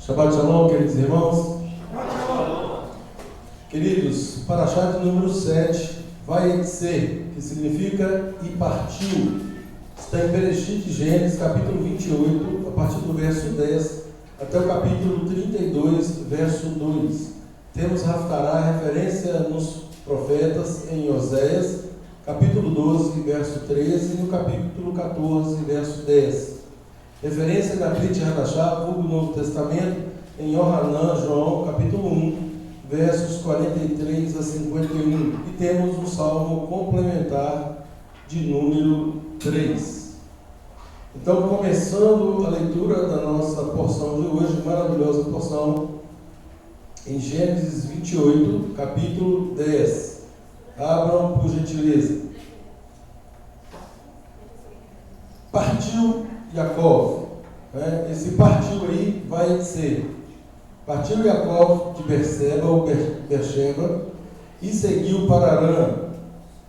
Shabbat Shalom, queridos irmãos. Queridos, Parashá de número 7, vai ser, que significa e partiu. Está em Bereshit de Gênesis, capítulo 28, a partir do verso 10, até o capítulo 32, verso 2. Temos Haftará, referência nos profetas em Oséias, capítulo 12, verso 13, e no capítulo 14, verso 10. Referência na Brit Hadashah, vulgo Novo Testamento, em Yohanan, João, capítulo 1, versos 43 a 51. E temos um salmo complementar de número 3. Então, começando a leitura da nossa porção de hoje, maravilhosa porção, em Gênesis 28, capítulo 10. Abram, por gentileza. Partiu Jacó. Esse partiu aí vai ser: partiu Jacó de Berseba, ou Beersheba, e seguiu para Arã.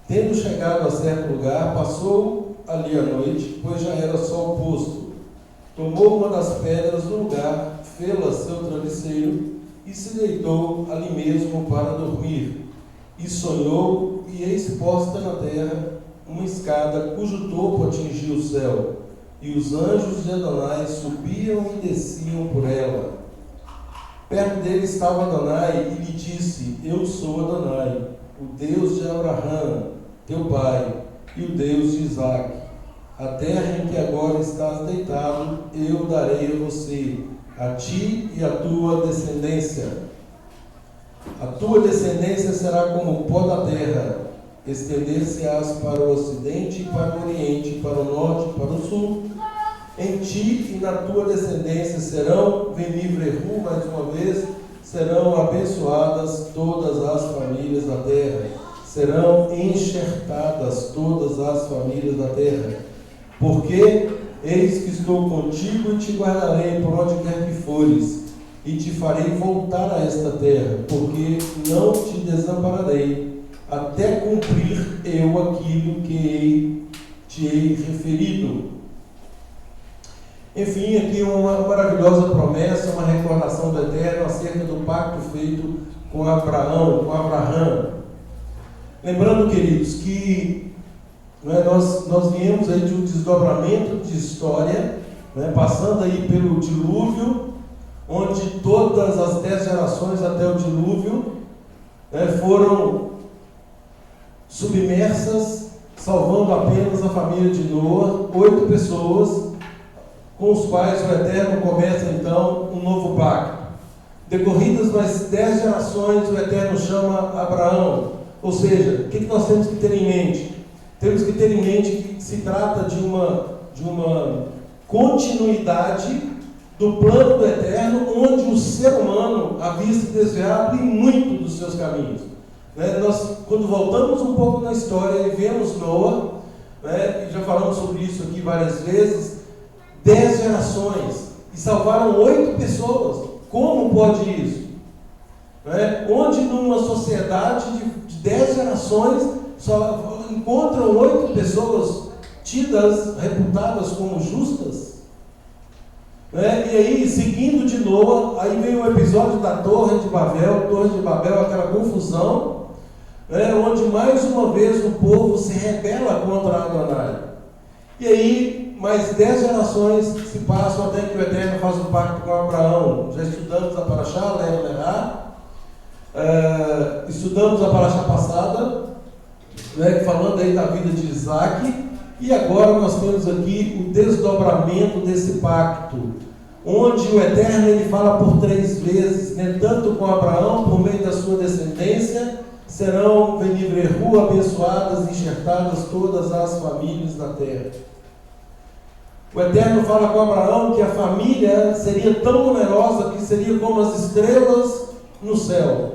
Tendo chegado a certo lugar, passou ali a noite, pois já era sol posto. Tomou uma das pedras do lugar, fê-la seu travesseiro, e se deitou ali mesmo para dormir. E sonhou, e eis posta na terra uma escada cujo topo atingia o céu, e os anjos de Adonai subiam e desciam por ela. Perto dele estava Adonai e lhe disse: Eu sou Adonai, o Deus de Abraão, teu pai, e o Deus de Isaque. A terra em que agora estás deitado, eu darei a você, a ti e a tua descendência. A tua descendência será como o pó da terra, estender-se-ás para o ocidente e para o oriente, para o norte e para o sul. Em ti e na tua descendência serão, venivrehu, mais uma vez, serão abençoadas todas as famílias da terra, serão enxertadas todas as famílias da terra, porque eis que estou contigo e te guardarei por onde quer que fores, e te farei voltar a esta terra, porque não te desampararei, até cumprir eu aquilo que te hei referido. Enfim, aqui uma maravilhosa promessa, uma recordação do Eterno acerca do pacto feito com Abraão. Lembrando, queridos, que nós viemos aí de um desdobramento de história, passando aí pelo dilúvio, onde todas as 10 gerações até o dilúvio foram submersas, salvando apenas a família de Noé, 8 pessoas, com os quais o Eterno começa então um novo pacto. Decorridas mais 10 gerações, o Eterno chama Abraão. Ou seja, o que nós temos que ter em mente? Temos que ter em mente que se trata de uma continuidade do plano do Eterno, onde o ser humano havia se desviado em muito dos seus caminhos. Nós, quando voltamos um pouco na história e vemos Noé, e já falamos sobre isso aqui várias vezes, 10 gerações, e salvaram 8 pessoas. Como pode isso? Onde numa sociedade de 10 gerações só encontram 8 pessoas tidas, reputadas como justas? E aí, seguindo de Noé, aí vem o episódio da Torre de Babel, aquela confusão, onde mais uma vez o povo se rebela contra Adonai. E aí, mais 10 gerações se passam até que o Eterno faz um pacto com Abraão. Já estudamos a Parashá, estudamos a Parashá passada, falando aí da vida de Isaque, e agora nós temos aqui o desdobramento desse pacto, onde o Eterno ele fala por 3 vezes, tanto com Abraão, por meio da sua descendência, serão venivrehu, abençoadas, enxertadas todas as famílias da terra. O Eterno fala com Abraão que a família seria tão numerosa que seria como as estrelas no céu,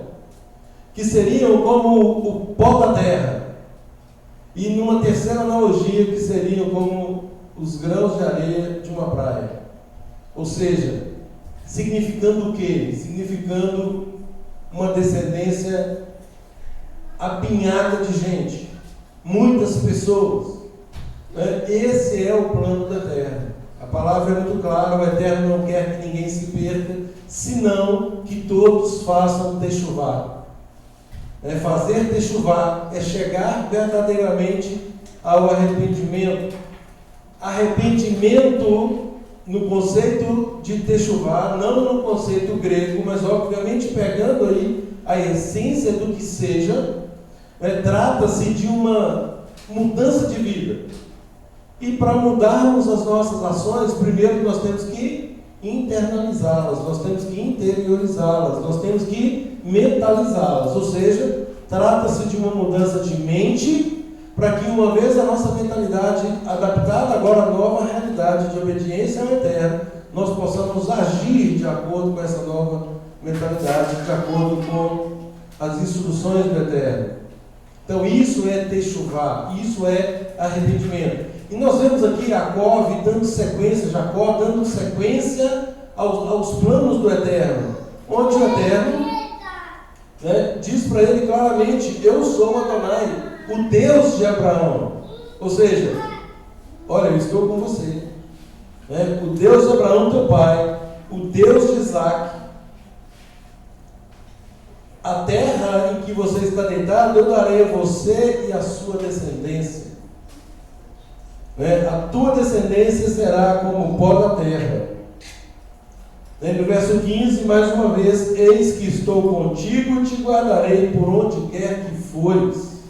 que seriam como o pó da terra, e numa terceira analogia, que seriam como os grãos de areia de uma praia. Ou seja, significando o quê? Significando uma descendência apinhada de gente, muitas pessoas. Esse é o plano da terra. A palavra é muito clara, o Eterno não quer que ninguém se perca, senão que todos façam techuvá. Fazer techuvá é chegar verdadeiramente ao arrependimento. Arrependimento no conceito de techuvá, não no conceito grego, mas obviamente pegando aí a essência do que seja, trata-se de uma mudança de vida. E para mudarmos as nossas ações, primeiro nós temos que internalizá-las, nós temos que interiorizá-las, nós temos que mentalizá-las, ou seja, trata-se de uma mudança de mente, para que uma vez a nossa mentalidade adaptada agora à nova realidade de obediência ao Eterno, nós possamos agir de acordo com essa nova mentalidade, de acordo com as instruções do Eterno. Então isso é techuvá, isso é arrependimento. E nós vemos aqui Jacó dando sequência aos planos do Eterno, onde o Eterno diz para ele claramente: eu sou Adonai, o Deus de Abraão. Ou seja, olha, eu estou com você, o Deus de Abraão, teu pai, o Deus de Isaac. A terra em que você está deitado, eu darei a você e a sua descendência. A tua descendência será como o pó da terra. No verso 15, mais uma vez: eis que estou contigo e te guardarei por onde quer que fores.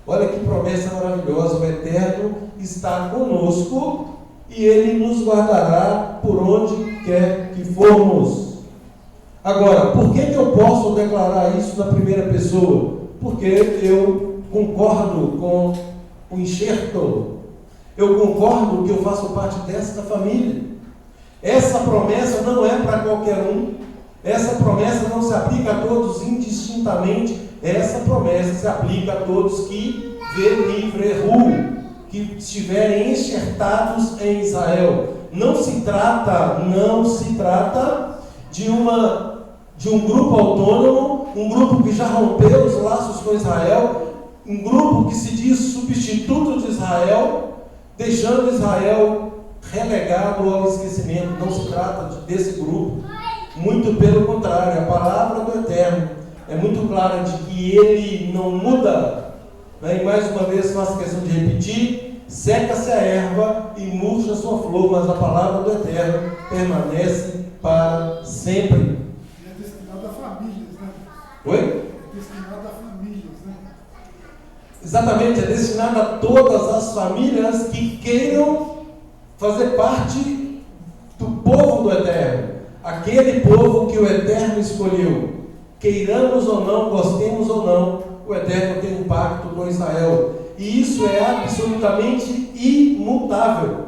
Olha que promessa maravilhosa. O Eterno está conosco e Ele nos guardará por onde quer que formos. Agora, por que eu posso declarar isso na primeira pessoa? Porque eu concordo com o enxerto. Eu concordo que eu faço parte desta família. Essa promessa não é para qualquer um. Essa promessa não se aplica a todos indistintamente. Essa promessa se aplica a todos que velivrehu, que estiverem enxertados em Israel. Não se trata de um grupo autônomo, um grupo que já rompeu os laços com Israel, um grupo que se diz substituto de Israel, deixando Israel relegado ao esquecimento. Não se trata desse grupo, muito pelo contrário. A palavra do Eterno é muito clara de que Ele não muda, E mais uma vez faço questão de repetir: seca-se a erva e murcha a sua flor, mas a palavra do Eterno permanece para sempre. E é destinado a famílias, né? Oi? É destinado a famílias, né? Exatamente, é destinado a todas as famílias que queiram fazer parte do povo do Eterno, aquele povo que o Eterno escolheu. Queiramos ou não, gostemos ou não, o Eterno tem um pacto com Israel, e isso é absolutamente imutável,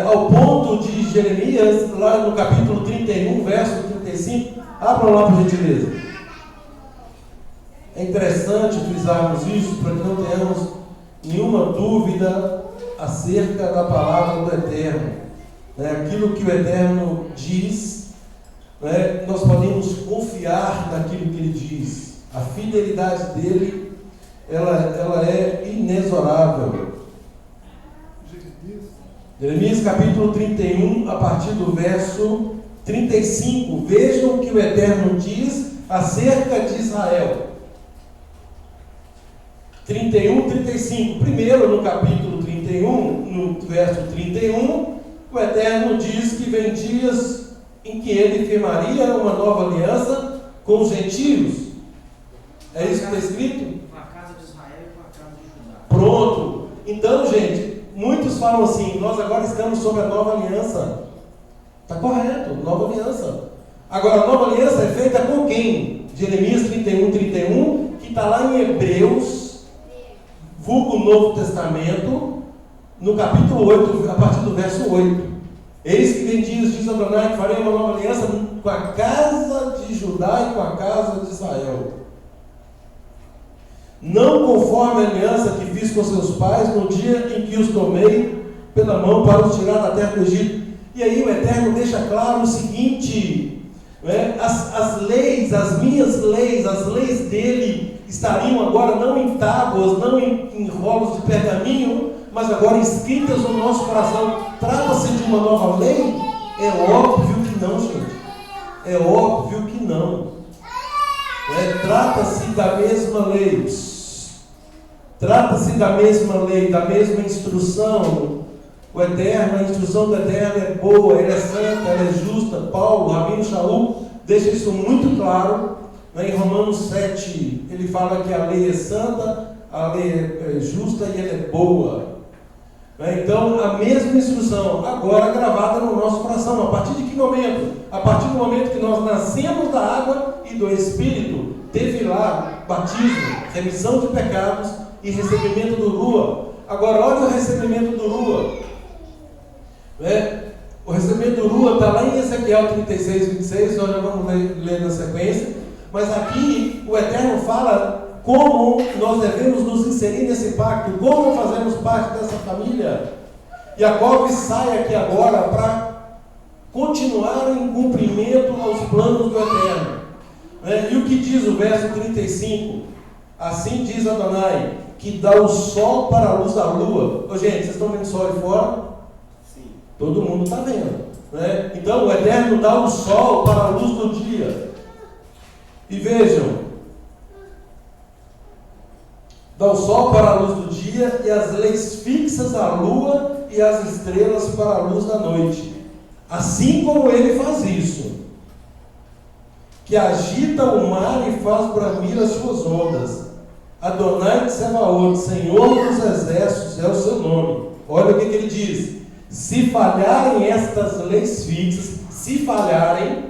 ao ponto de Jeremias, lá no capítulo 31, verso 35, abram lá por gentileza. É interessante frisarmos isso para que não tenhamos nenhuma dúvida acerca da palavra do Eterno. Aquilo que o Eterno diz, nós podemos confiar naquilo que Ele diz. A fidelidade dEle, ela é inexorável. Jeremias capítulo 31, a partir do verso 35. Vejam o que o Eterno diz acerca de Israel. 31, 35. Primeiro, no capítulo 31, no verso 31, o Eterno diz que vem dias em que Ele firmaria uma nova aliança com os gentios. É isso que está escrito? Com a casa de Israel e com a casa de Judá. Pronto. Então, gente, muitos falam assim: nós agora estamos sob a nova aliança. Está correto, nova aliança. Agora, a nova aliança é feita com quem? Jeremias 31, 31, que está lá em Hebreus, vulgo Novo Testamento, no capítulo 8, a partir do verso 8. Eis que vem dias, diz Adonai, que farei uma nova aliança com a casa de Judá e com a casa de Israel. Não conforme a aliança que fiz com seus pais no dia em que os tomei pela mão para os tirar da terra do Egito. E aí o Eterno deixa claro o seguinte: as leis, as minhas leis, as leis dele estariam agora não em tábuas, não em rolos de pergaminho, mas agora escritas no nosso coração. Trata-se de uma nova lei? É óbvio que não, gente. É óbvio que não. Trata-se da mesma lei. Trata-se da mesma lei, da mesma instrução. O Eterno, a instrução do Eterno é boa, ela é santa, ela é justa. Paulo, Rabino Shaul, deixa isso muito claro. Em Romanos 7, ele fala que a lei é santa, a lei é justa e ela é boa. Então, a mesma instrução, agora gravada no nosso coração. A partir de que momento? A partir do momento que nós nascemos da água e do Espírito, teve lá batismo, remissão de pecados e recebimento do Rua. Agora, olha o recebimento do Rua. O recebimento do Rua está lá em Ezequiel 36, 26, nós já vamos ler na sequência. Mas aqui o Eterno fala como nós devemos nos inserir nesse pacto, como fazemos parte dessa família. Jacob sai aqui agora para continuar em cumprimento aos planos do Eterno. E o que diz o verso 35? Assim diz Adonai, que dá o sol para a luz da lua. Gente, vocês estão vendo o sol aí fora? Sim. Todo mundo está vendo. Então o Eterno dá o sol para a luz do dia. E vejam, dá o sol para a luz do dia e as leis fixas à lua e as estrelas para a luz da noite. Assim como ele faz isso, que agita o mar e faz bramir as suas ondas. Adonai de Sebaot, Senhor dos exércitos, é o seu nome. Olha o que ele diz. Se falharem estas leis fixas, se falharem,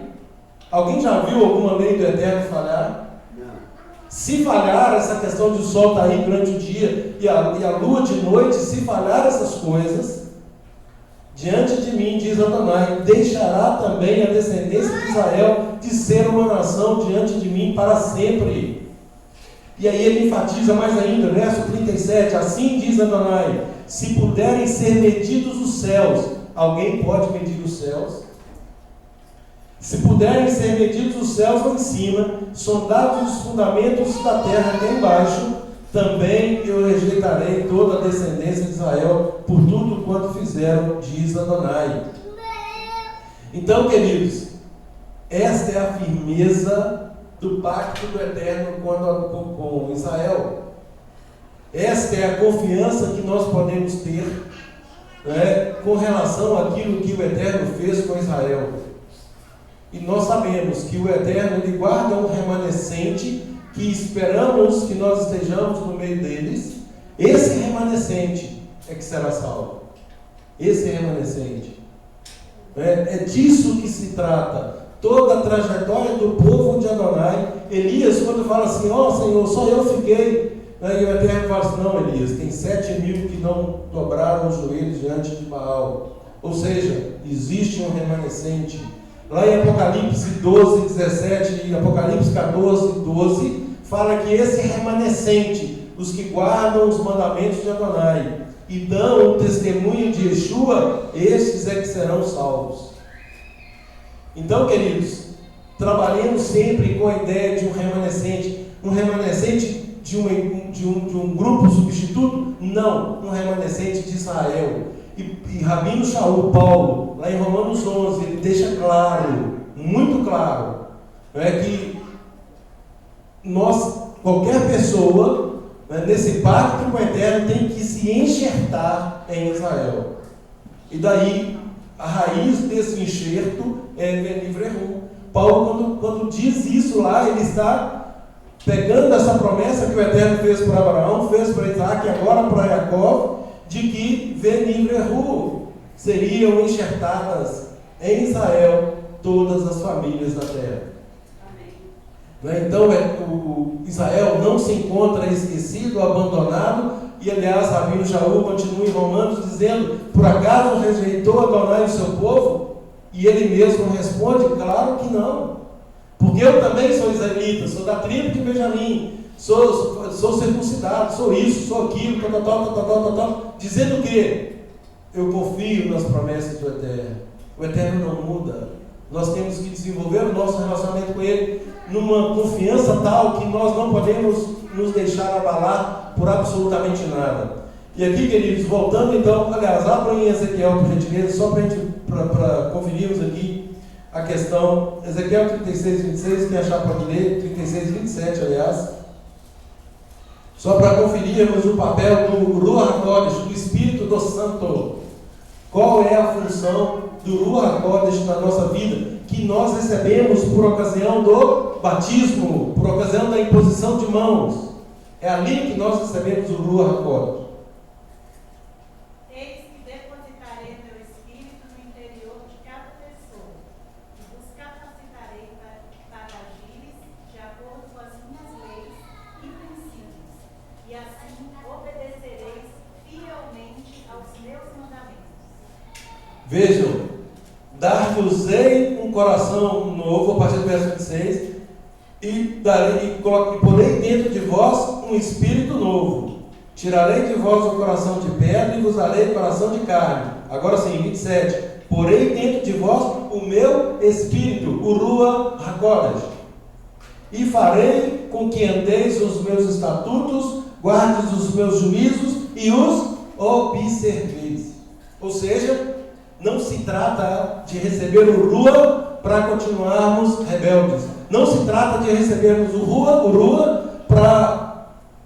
alguém já viu alguma lei do Eterno falhar? Não. Se falhar essa questão de o sol estar aí durante o dia e a lua de noite, se falhar essas coisas, diante de mim, diz Adonai, deixará também a descendência de Israel de ser uma nação diante de mim para sempre. E aí ele enfatiza mais ainda, verso 37, assim diz Adonai, se puderem ser medidos os céus, alguém pode medir os céus? Se puderem ser medidos os céus lá em cima, sondados os fundamentos da terra aqui embaixo, também eu rejeitarei toda a descendência de Israel por tudo quanto fizeram, diz Adonai. Então, queridos, esta é a firmeza do pacto do Eterno com Israel. Esta é a confiança que nós podemos ter com relação àquilo que o Eterno fez com Israel. E nós sabemos que o Eterno ele guarda um remanescente que esperamos que nós estejamos no meio deles. Esse remanescente é que será salvo. Esse remanescente. É disso que se trata. Toda a trajetória do povo de Adonai. Elias, quando fala assim, ó Senhor, só eu fiquei. E o Eterno fala assim, não Elias, tem 7.000 que não dobraram os joelhos diante de Baal. Ou seja, existe um remanescente. Lá em Apocalipse 12, 17 e Apocalipse 14, 12, fala que esse remanescente, os que guardam os mandamentos de Adonai e dão o testemunho de Yeshua, estes é que serão salvos. Então, queridos, trabalhemos sempre com a ideia de um remanescente de um grupo substituto? Não, um remanescente de Israel. E Rabino Shaul, Paulo, lá em Romanos 11, ele deixa claro, muito claro, que qualquer pessoa, nesse pacto com o Eterno, tem que se enxertar em Israel. E daí, a raiz desse enxerto é Venivrehu. Paulo, quando diz isso lá, ele está pegando essa promessa que o Eterno fez para Abraão, fez para Isaac e agora para Jacó, de que Venivrehu seriam enxertadas em Israel todas as famílias da terra. Amém. Então o Israel não se encontra esquecido, abandonado, e aliás Rabino Shaul continua em Romanos dizendo, por acaso rejeitou Adonai o seu povo? E ele mesmo responde, claro que não, porque eu também sou israelita, sou da tribo de Benjamim, sou circuncidado, sou isso, sou aquilo, dizendo que eu confio nas promessas do Eterno. O Eterno não muda. Nós temos que desenvolver o nosso relacionamento com Ele numa confiança tal que nós não podemos nos deixar abalar por absolutamente nada. E aqui, queridos, voltando então, aliás, abram em Ezequiel, por gentileza, só para conferirmos aqui a questão, Ezequiel 36, 26, quem achar pode ler, 36, 27, aliás, só para conferirmos o papel do Ruach HaKodesh, do Espírito do Santo. Qual é a função do Ruach HaKodesh na nossa vida, que nós recebemos por ocasião do batismo, por ocasião da imposição de mãos. É ali que nós recebemos o Ruach HaKodesh. Eis que depositarei meu espírito no interior de cada pessoa, e vos capacitarei para agires de acordo com as minhas leis e princípios, e assim obedecereis fielmente aos meus mandamentos. Vejam, dar-vos-ei um coração novo, a partir do verso 26, e porei dentro de vós um espírito novo. Tirarei de vós o coração de pedra e vos darei coração de carne. Agora sim, 27. Porei dentro de vós o meu espírito, o Ruach HaKodesh. E farei com que andeis os meus estatutos, guardes os meus juízos e os observeis. Ou seja, não se trata de receber o Ruach para continuarmos rebeldes. Não se trata de recebermos o Ruach para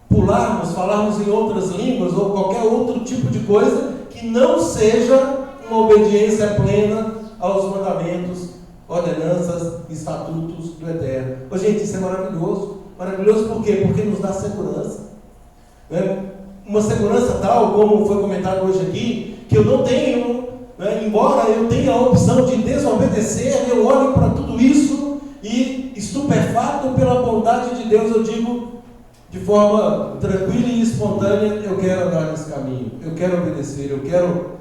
pularmos, falarmos em outras línguas ou qualquer outro tipo de coisa que não seja uma obediência plena aos mandamentos, ordenanças, estatutos do Eterno. Ô, gente, isso é maravilhoso. Maravilhoso por quê? Porque nos dá segurança. Né? Uma segurança tal, como foi comentado hoje aqui, que eu não tenho, né? Embora eu tenha a opção de desobedecer, eu olho para tudo isso e, estupefato pela bondade de Deus, eu digo de forma tranquila e espontânea: eu quero andar nesse caminho, eu quero obedecer, eu quero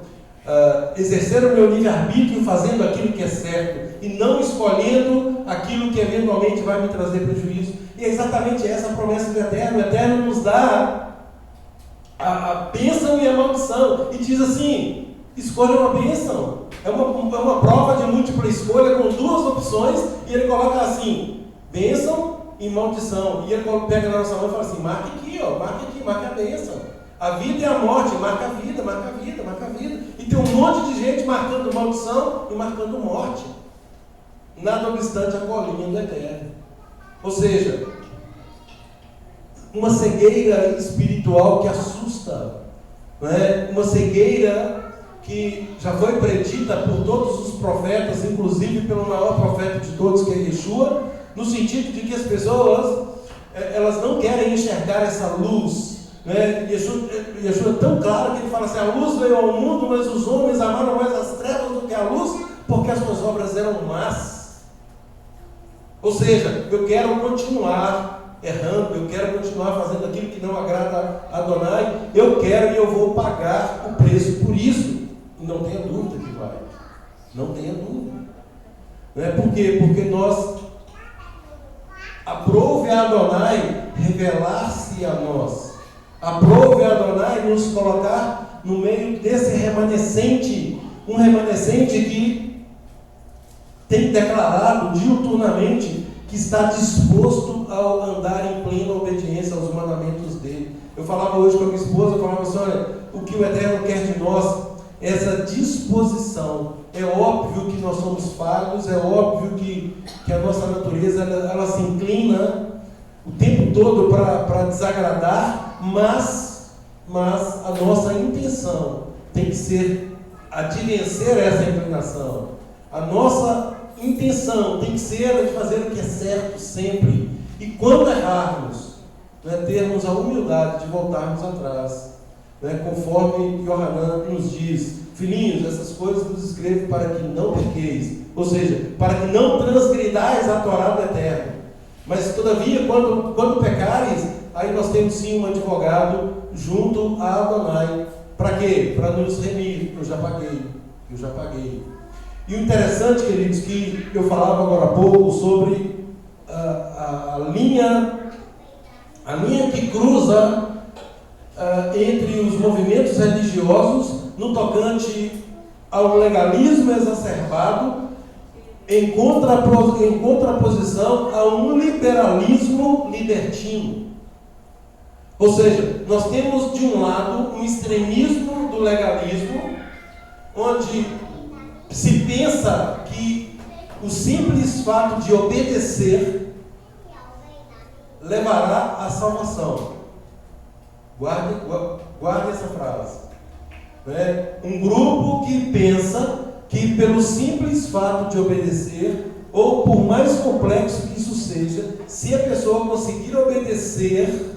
exercer o meu livre-arbítrio fazendo aquilo que é certo e não escolhendo aquilo que eventualmente vai me trazer prejuízo. E é exatamente essa a promessa do Eterno. O Eterno nos dá a bênção e a maldição e diz assim: escolha uma bênção. É uma prova de múltipla escolha com duas opções, e ele coloca assim: bênção e maldição. E ele pega na nossa mão e fala assim: marca aqui, marca a bênção. A vida e a morte, marca a vida, marca a vida, marca a vida. E tem um monte de gente marcando maldição e marcando morte. Nada obstante a colinha do Eterno. Ou seja, uma cegueira espiritual que assusta, né? Uma cegueira que já foi predita por todos os profetas, inclusive pelo maior profeta de todos, que é Yeshua, no sentido de que as pessoas elas não querem enxergar essa luz. Né? Yeshua é tão claro que ele fala assim: a luz veio ao mundo, mas os homens amaram mais as trevas do que a luz, porque as suas obras eram más. Ou seja, eu quero continuar errando, eu quero continuar fazendo aquilo que não agrada a Adonai, eu quero e eu vou pagar o preço por isso. E não tenha dúvida que vai. Não tenha dúvida. Não é por quê? Porque nós aprove a Adonai revelar-se a nós. Aprove a Adonai nos colocar no meio desse remanescente, um remanescente que tem declarado diuturnamente que está disposto a andar em plena obediência aos mandamentos dele. Eu falava hoje com a minha esposa, eu falava assim: olha, o que o Eterno quer de nós é essa disposição. É óbvio que nós somos falhos, é óbvio que a nossa natureza ela se inclina o tempo todo para desagradar, mas a nossa intenção tem que ser a de vencer essa inclinação. A nossa intenção tem que ser a de fazer o que é certo sempre. E quando errarmos, né, termos a humildade de voltarmos atrás. Né, conforme Yohanan nos diz: filhinhos, essas coisas vos escrevo para que não pequeis. Ou seja, para que não transgridais a Torá do Eterno. Mas todavia, quando pecares, aí nós temos sim um advogado junto a Adonai. Para quê? Para nos remir. Eu já paguei. E o interessante, queridos, que eu falava agora há pouco sobre a linha que cruza entre os movimentos religiosos no tocante ao legalismo exacerbado, em contraposição a um liberalismo libertino. Ou seja, nós temos de um lado um extremismo do legalismo, onde se pensa que o simples fato de obedecer levará à salvação. Guarde essa frase. Um grupo que pensa que pelo simples fato de obedecer, ou por mais complexo que isso seja, se a pessoa conseguir obedecer,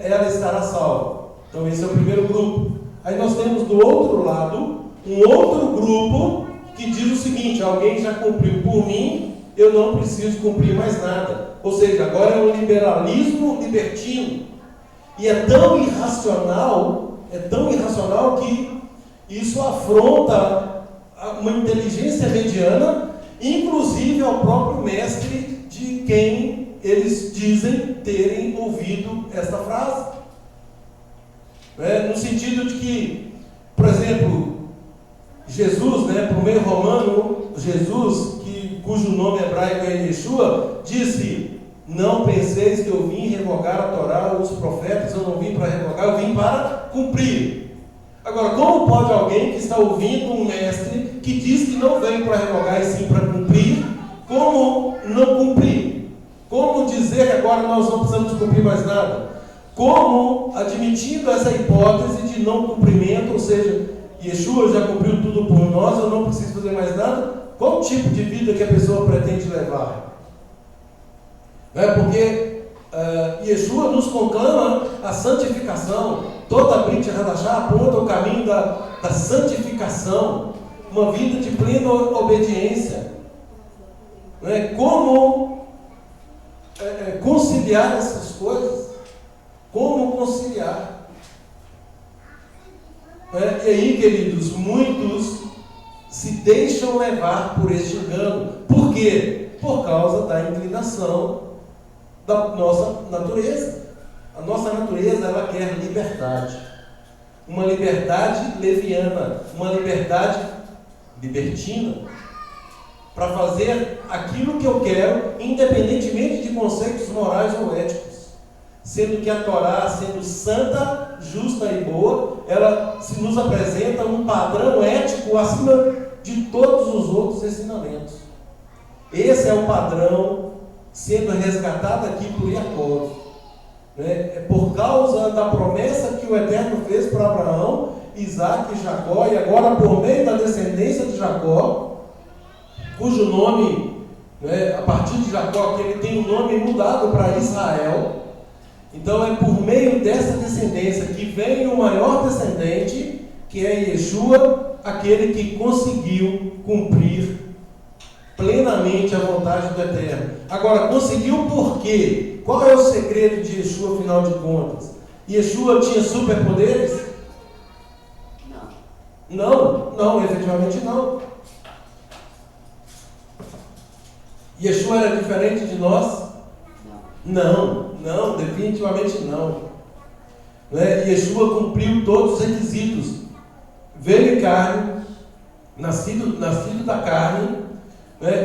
ela estará salva. Então esse é o primeiro grupo. Aí nós temos do outro lado um outro grupo que diz o seguinte: alguém já cumpriu por mim, eu não preciso cumprir mais nada. Ou seja, agora é um liberalismo libertino. E é tão irracional que isso afronta uma inteligência mediana, inclusive ao próprio mestre de quem eles dizem terem ouvido esta frase. No sentido de que, por exemplo, Jesus, para o meio romano, Jesus, cujo nome hebraico é Yeshua, disse: não penseis que eu vim revogar a Torá ou os profetas, eu não vim para revogar, eu vim para cumprir. Agora, como pode alguém que está ouvindo um mestre que diz que não veio para revogar e sim para cumprir, como não cumprir? Como dizer que agora nós não precisamos cumprir mais nada? Como, admitindo essa hipótese de não cumprimento, ou seja, Yeshua já cumpriu tudo por nós, eu não preciso fazer mais nada, qual tipo de vida que a pessoa pretende levar? Porque Yeshua nos conclama a santificação. Toda Brit Hadashah aponta o caminho da santificação, uma vida de plena obediência. Como conciliar essas coisas? Como conciliar? E aí, queridos, muitos se deixam levar por este engano. Por quê? Por causa da inclinação da nossa natureza. A nossa natureza, ela quer liberdade. Uma liberdade leviana, uma liberdade libertina, para fazer aquilo que eu quero, independentemente de conceitos morais ou éticos. Sendo que a Torá, sendo santa, justa e boa, ela se nos apresenta um padrão ético acima de todos os outros ensinamentos. Esse é o padrão sendo resgatado aqui por Jacó. É por causa da promessa que o Eterno fez para Abraão, Isaac e Jacó, e agora por meio da descendência de Jacó, cujo nome, a partir de Jacó, que ele tem o nome mudado para Israel. Então é por meio dessa descendência que vem o maior descendente, que é Yeshua, aquele que conseguiu cumprir plenamente a vontade do Eterno. Agora, conseguiu por quê? Qual é o segredo de Yeshua, afinal de contas? Yeshua tinha superpoderes? Não, efetivamente não. Yeshua era diferente de nós? Não, definitivamente não. Yeshua cumpriu todos os requisitos. Veio em carne, nascido da carne,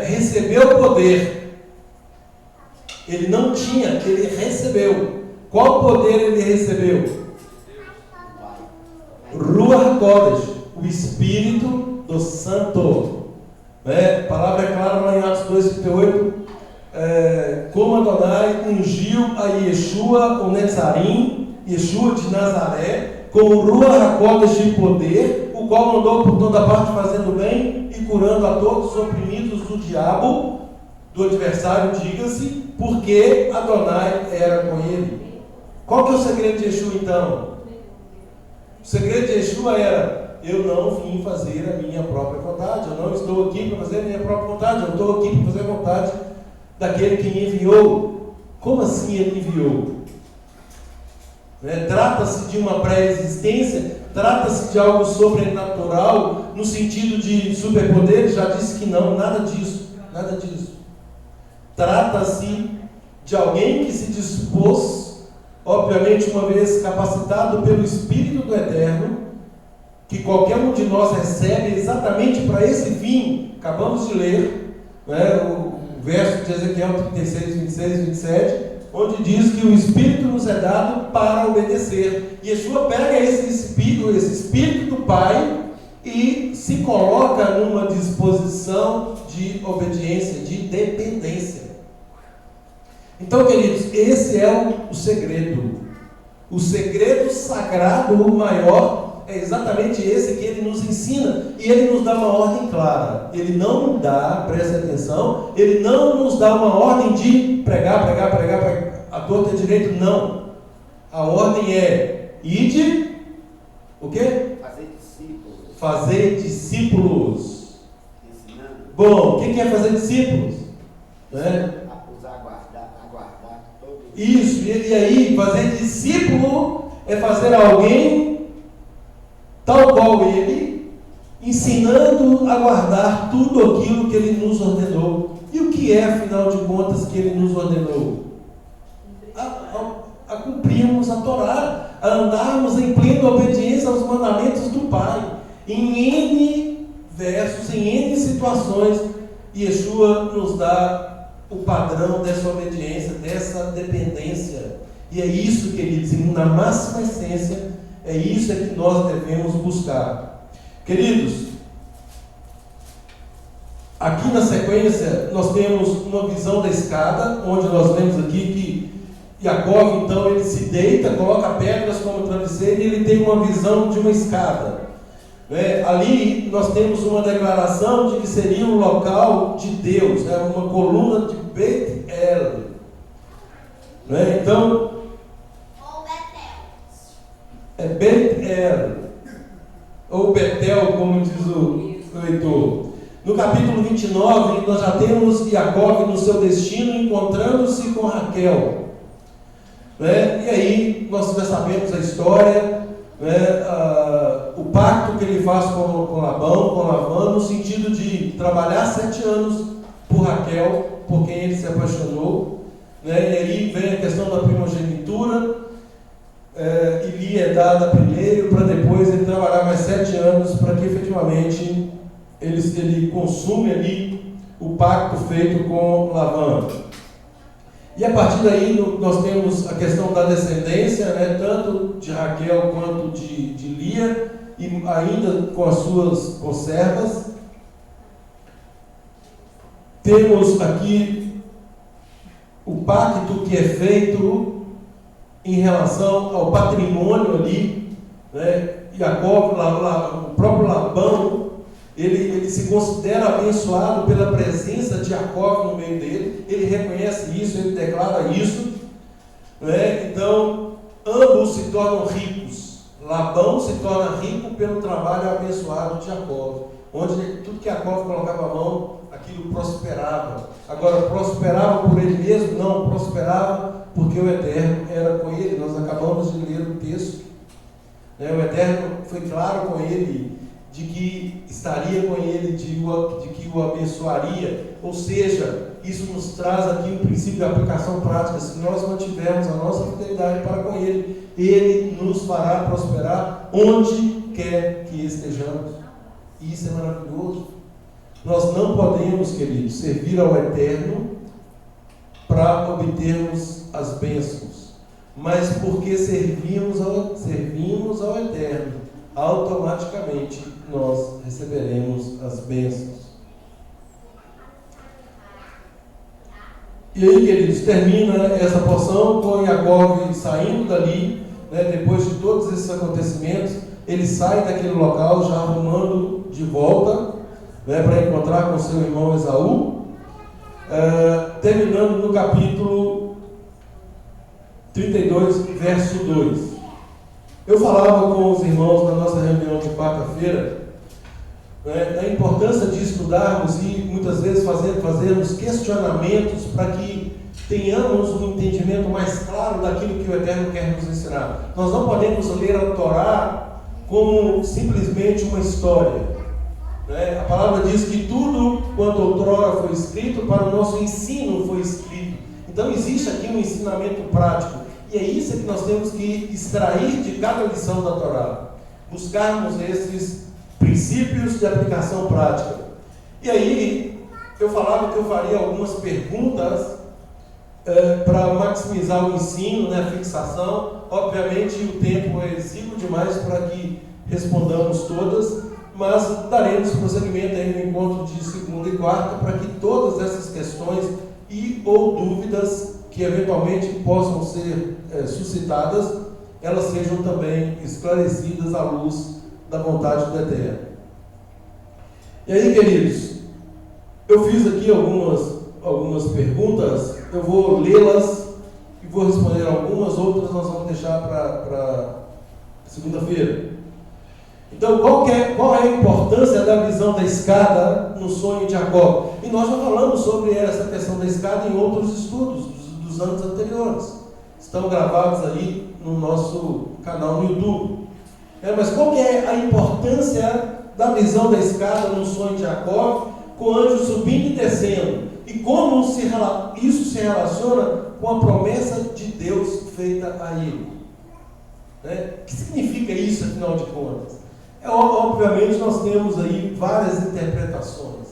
recebeu poder. Ele não tinha, ele recebeu. Qual poder ele recebeu? Ruach HaKodesh, o Espírito do Santo. A palavra é clara lá em Atos 2,38. Como Adonai ungiu a Yeshua, o Netzarim, Yeshua de Nazaré, com o Ruach HaKodesh de poder, o qual andou por toda parte fazendo bem e curando a todos os oprimidos do diabo, do adversário, diga-se, porque Adonai era com ele. Qual que é o segredo de Yeshua então? O segredo de Yeshua era: eu não vim fazer a minha própria vontade, eu não estou aqui para fazer a minha própria vontade, eu estou aqui para fazer a vontade daquele que me enviou. Como assim ele enviou? Trata-se de uma pré-existência? Trata-se de algo sobrenatural, no sentido de superpoderes? Já disse que não, nada disso. Trata-se de alguém que se dispôs, obviamente uma vez capacitado pelo Espírito do Eterno, que qualquer um de nós recebe exatamente para esse fim. Acabamos de ler o verso de Ezequiel 36, 26, 27, onde diz que o Espírito nos é dado para obedecer. E Yeshua pega esse Espírito do Pai e se coloca numa disposição de obediência, de dependência. Então, queridos, esse é o segredo. O segredo sagrado, o maior, é exatamente esse que ele nos ensina. E ele nos dá uma ordem clara. Ele não nos dá, preste atenção, ele não nos dá uma ordem de pregar, a torta e direito, não. A ordem é, ide, o quê? Fazer discípulos. Ensinando. Bom, o que é fazer discípulos? Né? Aguardar todo. Isso, e aí, fazer discípulo é fazer alguém tal qual ele, ensinando a guardar tudo aquilo que ele nos ordenou. E o que é, afinal de contas, que ele nos ordenou? A cumprirmos a Torá, a andarmos em plena obediência aos mandamentos do Pai. Em N versos, em N situações, Yeshua nos dá o padrão dessa obediência, dessa dependência. E é isso, queridos, na máxima essência, é isso que nós devemos buscar. Queridos, aqui na sequência, nós temos uma visão da escada, onde nós vemos aqui que Jacó, então, ele se deita, coloca pedras como travesseiro e ele tem uma visão de uma escada. Ali nós temos uma declaração de que seria um local de Deus, uma coluna de Bet El. Então, é Bet El, ou Betel, como diz o leitor. No capítulo 29, nós já temos Jacó no seu destino, encontrando-se com Raquel. E aí, nós já sabemos a história, o pacto que ele faz com Labão, no sentido de trabalhar 7 anos por Raquel, por quem ele se apaixonou. E aí vem a questão da primogenitura, e Lia é dada primeiro, para depois ele trabalhar mais 7 anos, para que efetivamente ele consume ali o pacto feito com Labão. E a partir daí nós temos a questão da descendência, tanto de Raquel quanto de Lia, e ainda com as suas conservas. Temos aqui o pacto que é feito em relação ao patrimônio ali, Jacó, o próprio Labão, ele se considera abençoado pela presença de Jacó no meio dele, ele reconhece isso, ele declara isso, então ambos se tornam ricos. Labão se torna rico pelo trabalho abençoado de Jacó, onde tudo que Jacó colocava a mão, aquilo prosperava. Agora, prosperava por ele mesmo? Não, prosperava porque o Eterno era com ele. Nós acabamos de ler o texto, o Eterno foi claro com ele, de que estaria com ele, de que o abençoaria. Ou seja, isso nos traz aqui um princípio de aplicação prática. Se nós mantivermos a nossa fidelidade para com ele, ele nos fará prosperar onde quer que estejamos. E isso é maravilhoso. Nós não podemos, queridos, servir ao Eterno para obtermos as bênçãos, mas porque servimos ao Eterno, automaticamente nós receberemos as bênçãos. E aí, queridos, termina essa porção com Jacó saindo dali, depois de todos esses acontecimentos, ele sai daquele local já arrumando de volta, para encontrar com seu irmão Esaú, terminando no capítulo 32, verso 2. Eu falava com os irmãos na nossa reunião de quarta-feira, da importância de estudarmos e muitas vezes fazermos questionamentos para que tenhamos um entendimento mais claro daquilo que o Eterno quer nos ensinar. Nós não podemos ler a Torá como simplesmente uma história. A palavra diz que tudo quanto outrora foi escrito, para o nosso ensino foi escrito. Então existe aqui um ensinamento prático. E é isso que nós temos que extrair de cada lição da Torá. Buscarmos esses princípios de aplicação prática. E aí, eu falava que eu faria algumas perguntas para maximizar o ensino, né, a fixação. Obviamente o tempo é exíguo demais para que respondamos todas, mas daremos prosseguimento aí no encontro de segunda e quarta para que todas essas questões e ou dúvidas que eventualmente possam ser suscitadas, elas sejam também esclarecidas à luz da vontade do Eterno. E aí, queridos, eu fiz aqui algumas perguntas, eu vou lê-las e vou responder algumas, outras nós vamos deixar para segunda-feira. Então, qual é a importância da visão da escada no sonho de Jacó? E nós já falamos sobre essa questão da escada em outros estudos dos anos anteriores. Estão gravados aí no nosso canal no YouTube. Mas qual que é a importância da visão da escada no sonho de Jacó, com o anjo subindo e descendo? E como isso se relaciona com a promessa de Deus feita a ele? O que significa isso, afinal de contas? Obviamente nós temos aí várias interpretações.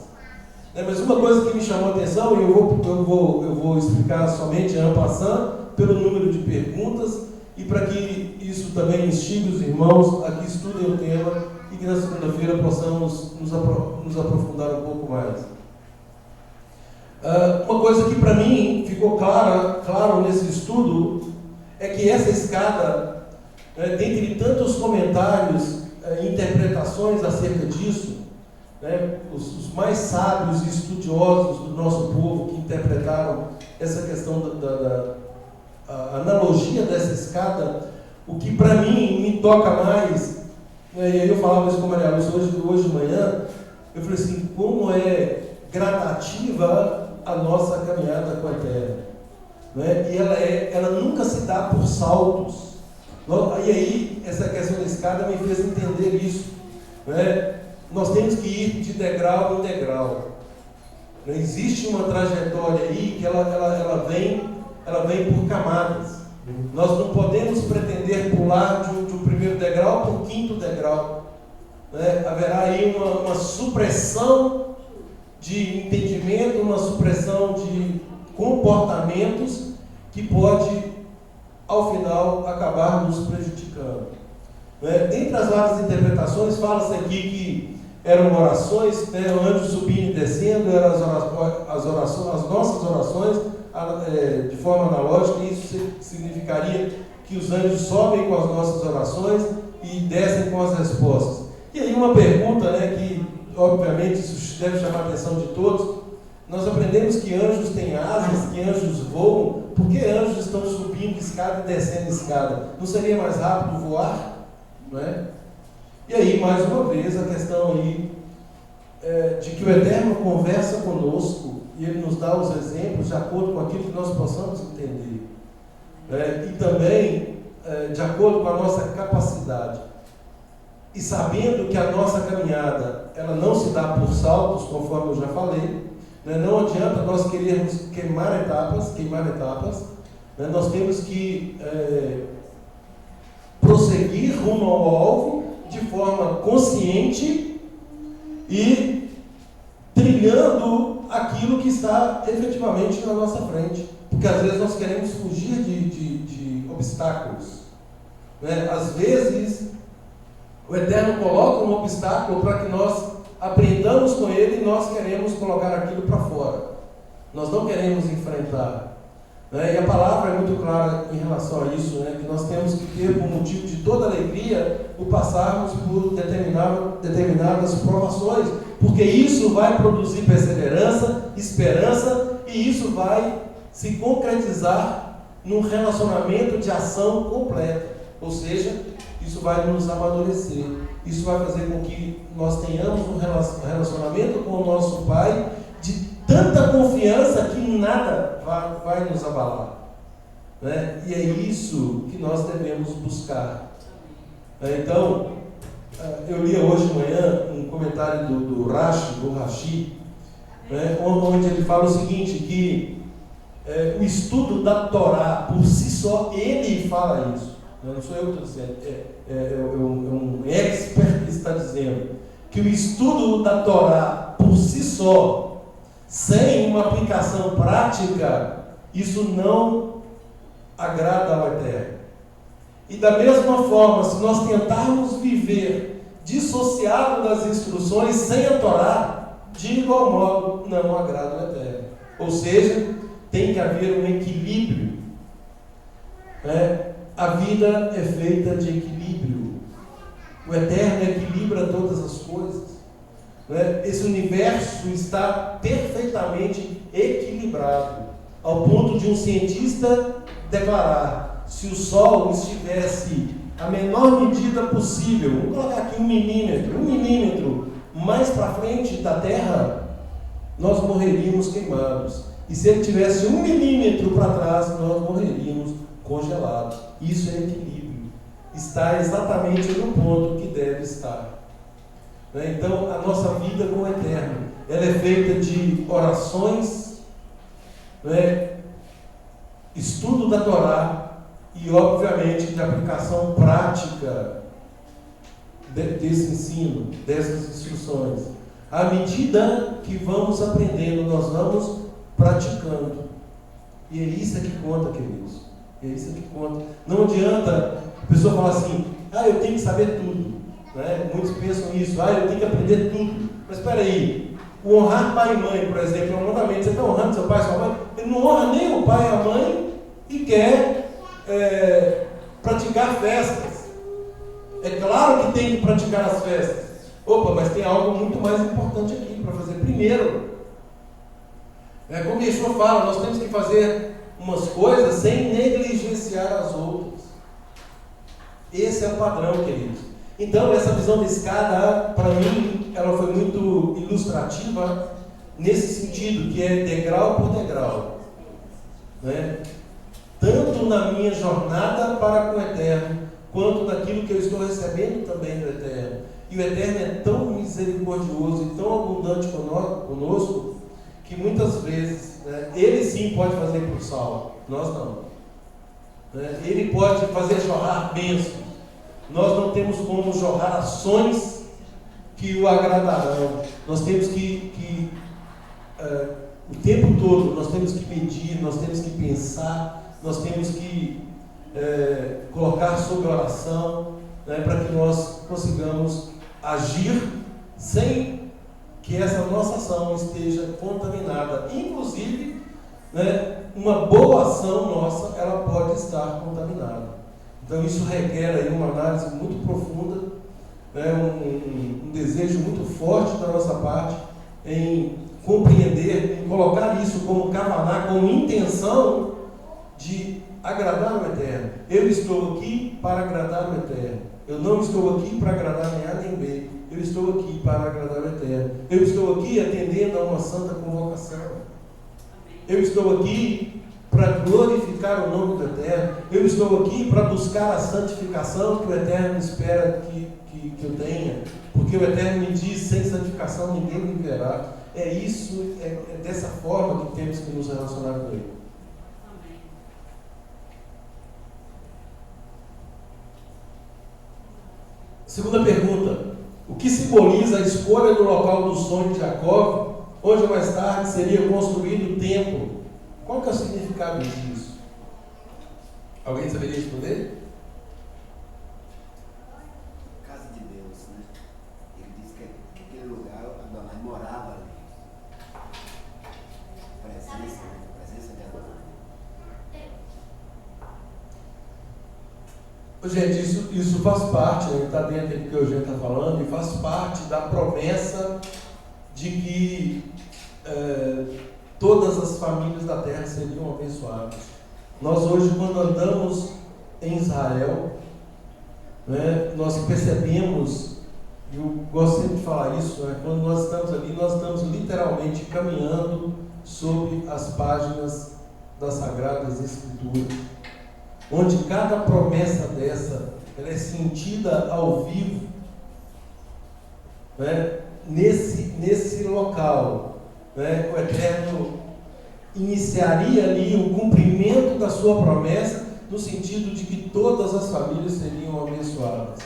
Mas uma coisa que me chamou a atenção, e eu vou explicar somente en passant, pelo número de perguntas, e para que isso também instigue os irmãos a que estudem o tema e que na segunda-feira possamos nos aprofundar um pouco mais. Uma coisa que para mim ficou claro nesse estudo é que essa escada, dentre tantos comentários e interpretações acerca disso, os mais sábios e estudiosos do nosso povo que interpretaram essa questão da analogia dessa escada, o que para mim me toca mais, e aí eu falava isso com a Maria Lúcia hoje de manhã, eu falei assim, como é gradativa a nossa caminhada com a Terra, e ela nunca se dá por saltos. E aí essa questão da escada me fez entender isso, nós temos que ir de degrau em degrau. Não existe uma trajetória aí que ela vem por camadas. Nós não podemos pretender pular de um primeiro degrau para o quinto degrau. Haverá aí uma supressão de entendimento, uma supressão de comportamentos que pode, ao final, acabar nos prejudicando. Dentre as várias interpretações, fala-se aqui que eram orações, o anjo subindo e descendo, eram as nossas orações, de forma analógica. Isso significaria que os anjos sobem com as nossas orações e descem com as respostas. E aí uma pergunta, que obviamente isso deve chamar a atenção de todos. Nós aprendemos que anjos têm asas, que anjos voam. Por que anjos estão subindo escada e descendo escada? Não seria mais rápido voar? E aí, mais uma vez, a questão aí de que o Eterno conversa conosco e Ele nos dá os exemplos de acordo com aquilo que nós possamos entender. E também de acordo com a nossa capacidade. E sabendo que a nossa caminhada, ela não se dá por saltos, conforme eu já falei. Não adianta nós querermos queimar etapas. Nós temos que prosseguir rumo ao alvo de forma consciente e trilhando aquilo que está efetivamente na nossa frente. Porque às vezes nós queremos fugir de obstáculos. Às vezes o Eterno coloca um obstáculo para que nós aprendamos com ele e nós queremos colocar aquilo para fora. Nós não queremos enfrentar. E a palavra é muito clara em relação a isso, que nós temos que ter, por motivo de toda alegria, o passarmos por determinadas provações, porque isso vai produzir perseverança, esperança, e isso vai se concretizar num relacionamento de ação completa. Ou seja, isso vai nos amadurecer. Isso vai fazer com que nós tenhamos um relacionamento com o nosso Pai de tanta confiança que nada vai nos abalar. E é isso que nós devemos buscar. Então, eu li hoje de manhã um comentário do Rashi, onde ele fala o seguinte, que o estudo da Torá por si só, ele fala isso. Não sou eu que estou dizendo, é um expert que está dizendo que o estudo da Torá por si só, sem uma aplicação prática, Isso não agrada ao Eterno. E da mesma forma, se nós tentarmos viver dissociado das instruções sem a Torá, de igual modo não agrada ao Eterno. Ou seja, tem que haver um equilíbrio. A vida é feita de equilíbrio. O Eterno equilibra todas as coisas. Esse universo está perfeitamente equilibrado, ao ponto de um cientista declarar: se o Sol estivesse a menor medida possível, vamos colocar aqui 1 milímetro mais para frente da Terra, nós morreríamos queimados. E se ele tivesse 1 milímetro para trás, nós morreríamos congelados. Isso é equilíbrio. Está exatamente no ponto que deve estar. Então, a nossa vida com o Eterno, ela é feita de orações, estudo da Torá e, obviamente, de aplicação prática desse ensino, dessas instruções. À medida que vamos aprendendo, nós vamos praticando. E é isso que conta, queridos. É isso que conta. Não adianta a pessoa falar assim: eu tenho que saber tudo. Muitos pensam isso: eu tenho que aprender tudo. Mas espera aí, o honrar pai e mãe, por exemplo, é um mandamento. Você está honrando seu pai e sua mãe? Ele não honra nem o pai e a mãe e quer praticar festas. É claro que tem que praticar as festas. Mas tem algo muito mais importante aqui para fazer primeiro. Como Yeshua fala, nós temos que fazer umas coisas sem negligenciar as outras. Esse é o padrão, queridos. Então, essa visão da escada, para mim, ela foi muito ilustrativa nesse sentido, que é degrau por degrau. Tanto na minha jornada para com o Eterno, quanto naquilo que eu estou recebendo também do Eterno. E o Eterno é tão misericordioso e tão abundante conosco, que muitas vezes, Ele sim pode fazer por sal, nós não. Ele pode fazer jorrar bênçãos. Nós não temos como jorrar ações que o agradarão. Nós temos que o tempo todo, nós temos que medir, nós temos que pensar, nós temos que colocar sob oração, para que nós consigamos agir sem que essa nossa ação esteja contaminada. Inclusive, uma boa ação nossa, ela pode estar contaminada. Então isso requer aí uma análise muito profunda, um desejo muito forte da nossa parte em compreender, em colocar isso como kavaná, como intenção de agradar o Eterno. Eu estou aqui para agradar o Eterno. Eu não estou aqui para agradar nem A nem B. Eu estou aqui para agradar o Eterno. Eu estou aqui atendendo a uma santa convocação. Eu estou aqui para glorificar o nome do Eterno. Eu estou aqui para buscar a santificação que o Eterno espera que eu tenha. Porque o Eterno me diz: sem santificação ninguém me verá. É isso, é dessa forma que temos que nos relacionar com Ele. Segunda pergunta: o que simboliza a escolha do local do sonho de Jacó, onde mais tarde seria construído o templo? Qual que é o significado disso? Alguém saberia responder? Casa de Deus, Ele diz que aquele lugar, Adonai morava ali. Presença de Adonai. Gente, isso faz parte, está dentro do que o Eugênio está falando, e faz parte da promessa de que todas as famílias da terra seriam abençoadas. Nós hoje, quando andamos em Israel, nós percebemos, e eu gosto sempre de falar isso, quando nós estamos ali, nós estamos literalmente caminhando sobre as páginas das Sagradas Escrituras, onde cada promessa dessa, ela é sentida ao vivo, nesse local. O Eterno iniciaria ali o cumprimento da sua promessa, no sentido de que todas as famílias seriam abençoadas.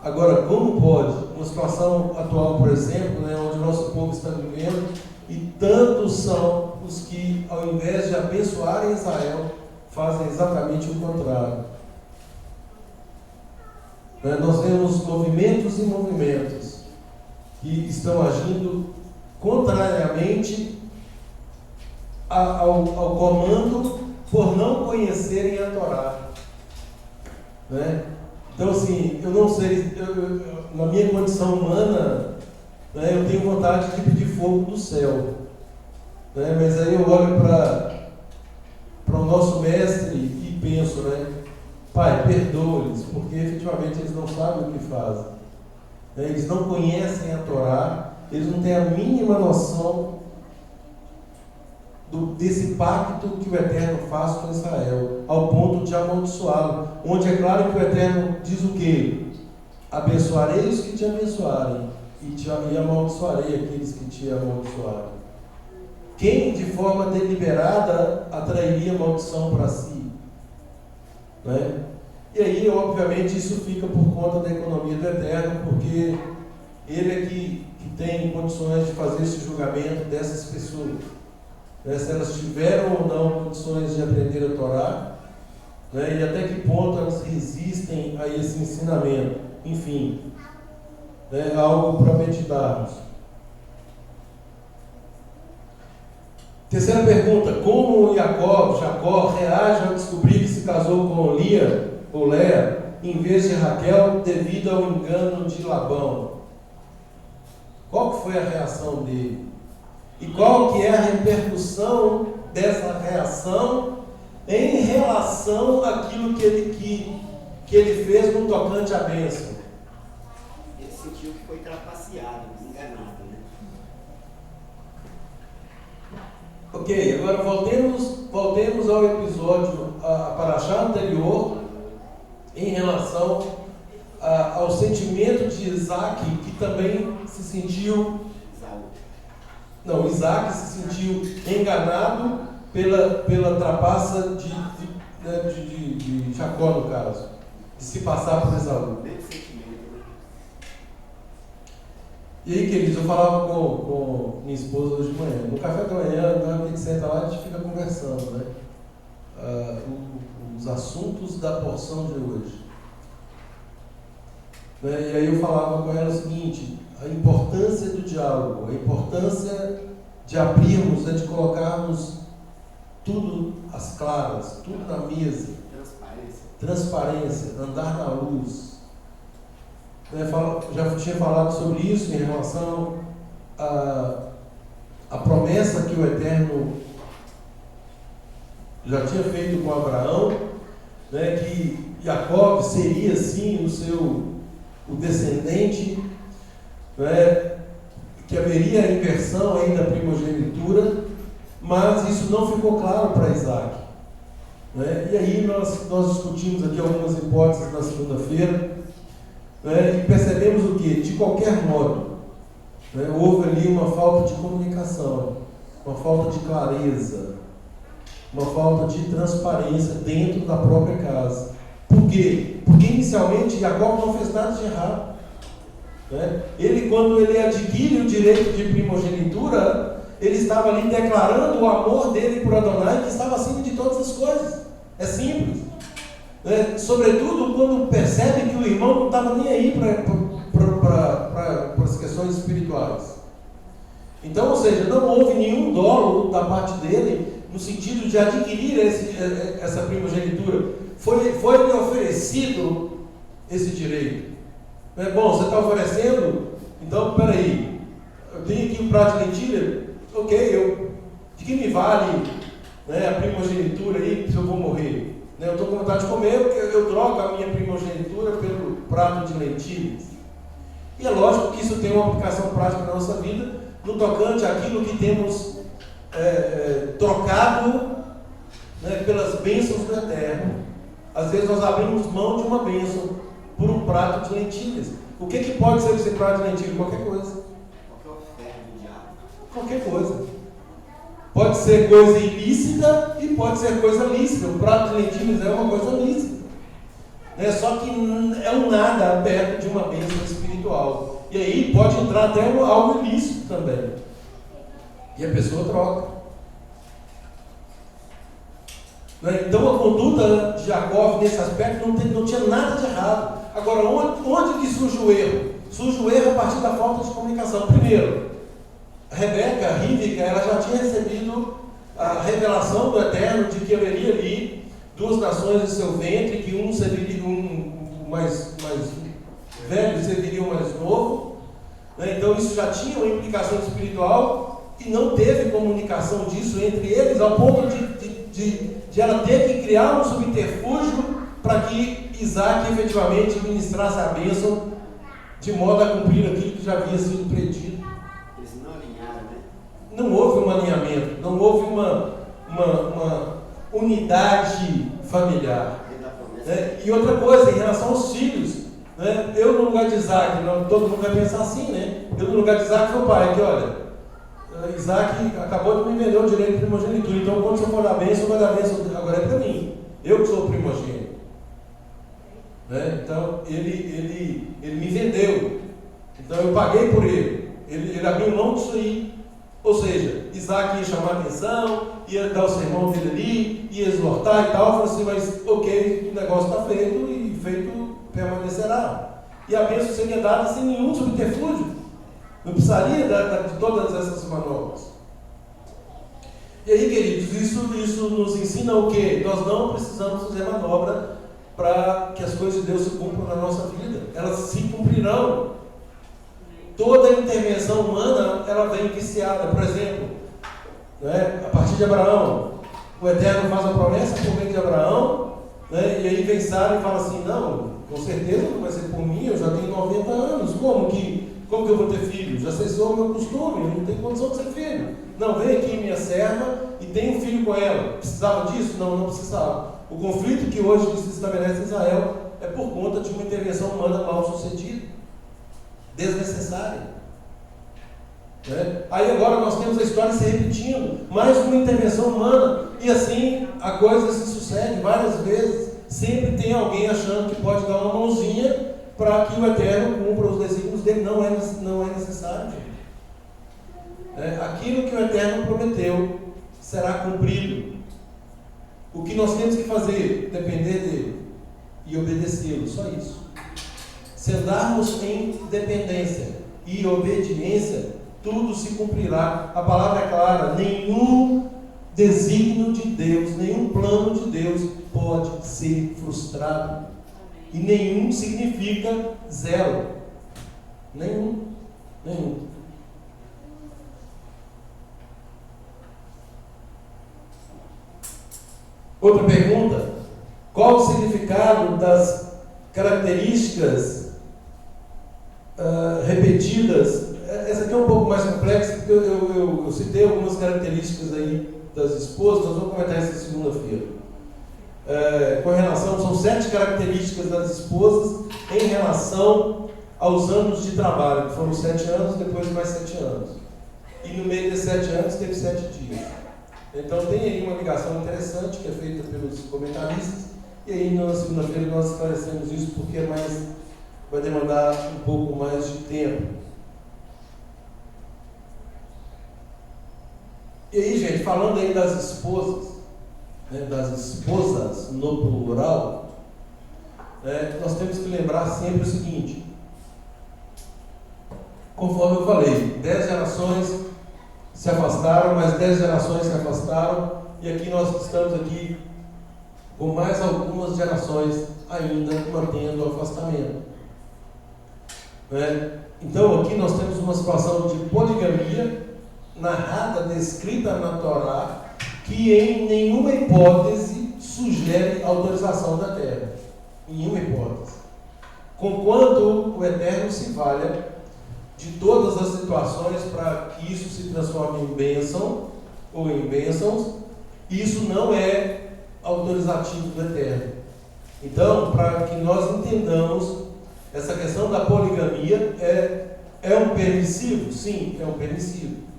Agora, como pode, uma situação atual, por exemplo, onde nosso povo está vivendo, e tantos são os que, ao invés de abençoarem Israel, fazem exatamente o contrário. Nós vemos movimentos e movimentos que estão agindo contrariamente ao comando por não conhecerem a Torá. Né? Então, assim, eu não sei, na minha condição humana, né, eu tenho vontade de pedir fogo do céu. Né? Mas aí eu olho para o nosso mestre e penso, né? Pai, perdoa-lhes, porque efetivamente eles não sabem o que fazem. Né? Eles não conhecem a Torá, eles não têm a mínima noção desse pacto que o Eterno faz com Israel, ao ponto de amaldiçoá-lo, onde é claro que o Eterno diz o quê? Abençoarei os que te abençoarem, e amaldiçoarei aqueles que te amaldiçoarem. Quem de forma deliberada atrairia maldição para si? Né? E aí, obviamente, isso fica por conta da economia do Eterno, porque Ele é que tem condições de fazer esse julgamento dessas pessoas. Né? Se elas tiveram ou não condições de aprender a Torá, né? E até que ponto elas resistem a esse ensinamento. Enfim, né? Algo para meditarmos. Terceira pergunta: como Jacó reage ao descobrir que se casou com Lia ou Léa em vez de Raquel devido ao engano de Labão? Qual que foi a reação dele? E qual que é a repercussão dessa reação em relação àquilo que ele fez no tocante à bênção? Ele sentiu que foi trapaceado, enganado, né? Ok, agora voltemos ao episódio, a paraxá anterior, em relação ao sentimento de Isaac, que também se sentiu... Não, Isaac se sentiu enganado pela trapaça de Jacó, no caso, de se passar por Esaú. E aí, queridos, eu falava com minha esposa hoje de manhã. No café da manhã, a gente senta lá e a gente fica conversando, né? Os assuntos da porção de hoje. Né? E aí eu falava com ela o seguinte: a importância do diálogo, a importância de abrirmos, de colocarmos tudo às claras, tudo na mesa. Transparência, andar na luz. Já tinha falado sobre isso em relação à promessa que o Eterno já tinha feito com Abraão, né, que Jacó seria sim o descendente, né, que haveria a inversão aí da primogenitura, mas isso não ficou claro para Isaac. Né? E aí nós discutimos aqui algumas hipóteses na segunda-feira, né, e percebemos o que? De qualquer modo, né, houve ali uma falta de comunicação, uma falta de clareza, uma falta de transparência dentro da própria casa. Por quê? Porque inicialmente Jacó não fez nada de errado. Né? Quando ele adquire o direito de primogenitura, ele estava ali declarando o amor dele por Adonai, que estava acima de todas as coisas. É simples. Né? Sobretudo quando percebe que o irmão não estava nem aí para as questões espirituais. Então, ou seja, não houve nenhum dolo da parte dele no sentido de adquirir essa primogenitura. Foi-lhe oferecido esse direito. Bom, você está oferecendo, então, peraí, eu tenho aqui um prato de lentilha, ok, de que me vale, né, a primogenitura aí, se eu vou morrer? Né, eu estou com vontade de comer, porque eu troco a minha primogenitura pelo prato de lentilhas. E é lógico que isso tem uma aplicação prática na nossa vida, no tocante àquilo que temos trocado, né, pelas bênçãos do Eterno. Às vezes nós abrimos mão de uma bênção por um prato de lentilhas. O que pode ser esse prato de lentilhas? Qualquer coisa. Qualquer coisa. Pode ser coisa ilícita e pode ser coisa lícita. O prato de lentilhas é uma coisa lícita. Só que é um nada perto de uma bênção espiritual. E aí pode entrar até algo ilícito também. E a pessoa troca. Né? Então a conduta de Jacó nesse aspecto não tinha nada de errado. Agora, onde que surge o erro? Surge o erro a partir da falta de comunicação. Primeiro, Rebeca, Rívika, ela já tinha recebido a revelação do Eterno de que haveria ali duas nações de seu ventre, que um serviria, um mais velho serviria o mais novo. Né? Então isso já tinha uma implicação espiritual e não teve comunicação disso entre eles, ao ponto de ela ter que criar um subterfúgio para que Isaac efetivamente ministrasse a bênção de modo a cumprir aquilo que já havia sido predito. Eles não alinharam, né? Não houve um alinhamento, não houve uma unidade familiar. Dentro da promessa. Né? E outra coisa, em relação aos filhos, né? Eu no lugar de Isaac, todo mundo vai pensar assim, né? Eu no lugar de Isaac foi o pai, que olha, Isaac acabou de me vender o direito de primogenitura, então quando você for dar bênção, vai dar bênção, agora é para mim, eu que sou o primogênito. Né? Então ele me vendeu, então eu paguei por ele abriu mão disso aí. Ou seja, Isaac ia chamar a atenção, ia dar o sermão dele ali, ia exortar e tal, falou assim, mas ok, o negócio está feito e feito permanecerá. E a bênção seria dada sem nenhum subterfúgio. Não precisaria de todas essas manobras. E aí, queridos, isso nos ensina o quê? Nós não precisamos fazer manobra para que as coisas de Deus se cumpram na nossa vida. Elas se cumprirão. Toda intervenção humana, ela vem viciada. Por exemplo, né, a partir de Abraão, o Eterno faz a promessa por meio de Abraão, né, e aí vem Sara e fala assim, não, com certeza não vai ser por mim, eu já tenho 90 anos, como que eu vou ter filho? Já cessou o meu costume, eu não tenho condição de ser filho. Não, vem aqui minha serva e tem um filho com ela. Precisava disso? Não precisava. O conflito que hoje se estabelece em Israel é por conta de uma intervenção humana mal sucedida, desnecessária. Né? Aí agora nós temos a história se repetindo, mais uma intervenção humana, e assim a coisa se sucede várias vezes. Sempre tem alguém achando que pode dar uma mãozinha para que o Eterno cumpra os desígnios dele. Não é necessário. Aquilo que o Eterno prometeu será cumprido. O que nós temos que fazer? Depender dele e obedecê-lo, só isso. Se andarmos em dependência e obediência, tudo se cumprirá. A palavra é clara, nenhum desígnio de Deus, nenhum plano de Deus pode ser frustrado. E nenhum significa zero. Nenhum. Outra pergunta: qual o significado das características repetidas? Essa aqui é um pouco mais complexa, porque eu citei algumas características aí das esposas, nós vamos comentar isso segunda-feira. Com relação, são 7 características das esposas em relação aos anos de trabalho, que foram 7 anos, depois mais 7 anos. E no meio desses 7 anos teve 7 dias. Então tem aí uma ligação interessante que é feita pelos comentaristas, e aí na segunda-feira nós esclarecemos isso, porque vai demandar um pouco mais de tempo. E aí, gente, falando aí das esposas, né, das esposas no plural, nós temos que lembrar sempre o seguinte: conforme eu falei, 10 gerações se afastaram, mais 10 gerações se afastaram, e aqui nós estamos aqui com mais algumas gerações ainda mantendo o afastamento. Então aqui nós temos uma situação de poligamia narrada, descrita na Torá, que em nenhuma hipótese sugere autorização da terra. Em nenhuma hipótese. Conquanto o Eterno se valha de todas as situações para que isso se transforme em bênção ou em bênçãos, isso não é autorizativo do Eterno. Então, para que nós entendamos, essa questão da poligamia é um permissivo? Sim, é um permissivo.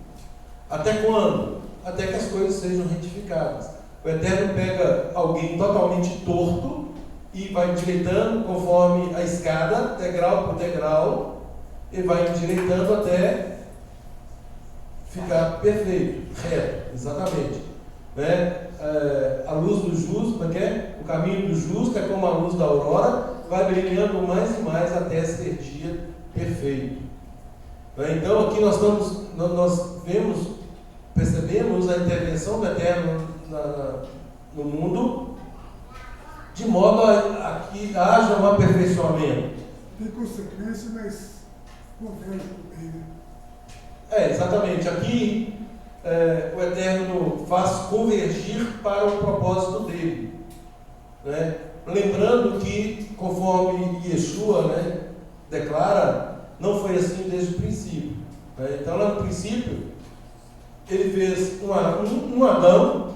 Até quando? Até que as coisas sejam retificadas. O Eterno pega alguém totalmente torto e vai direitando conforme a escada, degrau por degrau, e vai endireitando até ficar perfeito, reto, exatamente. Né? A luz do justo, como é que é? O caminho do justo é como a luz da aurora, vai brilhando mais e mais até ser dia perfeito. Né? Então aqui nós percebemos a intervenção do Eterno no mundo, de modo a que haja um aperfeiçoamento. Tem consequência, mas converge com ele. Exatamente. Aqui o Eterno faz convergir para o propósito dele. Né? Lembrando que, conforme Yeshua, né, declara, não foi assim desde o princípio. Né? Então, lá no princípio, ele fez um Adão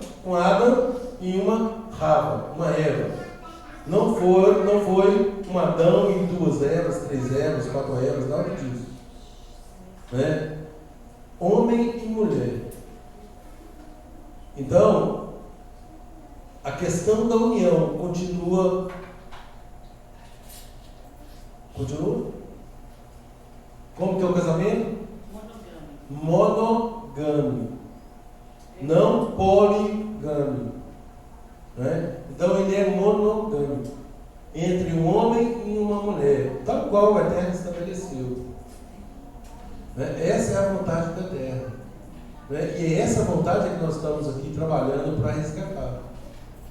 e uma Rava, uma Eva. Não foi um Adão e 2 Evas, 3 Evas, 4 Evas, nada disso. Né? Homem e mulher. Então, a questão da união continua. Como que é o casamento? Monogâmico. Não poligâmico. Né? Então ele é monogâmico. Entre um homem e uma mulher. Tal qual o Eterno estabeleceu. Né? Essa é a vontade do Eterno. Né? E é essa vontade que nós estamos aqui trabalhando para resgatar.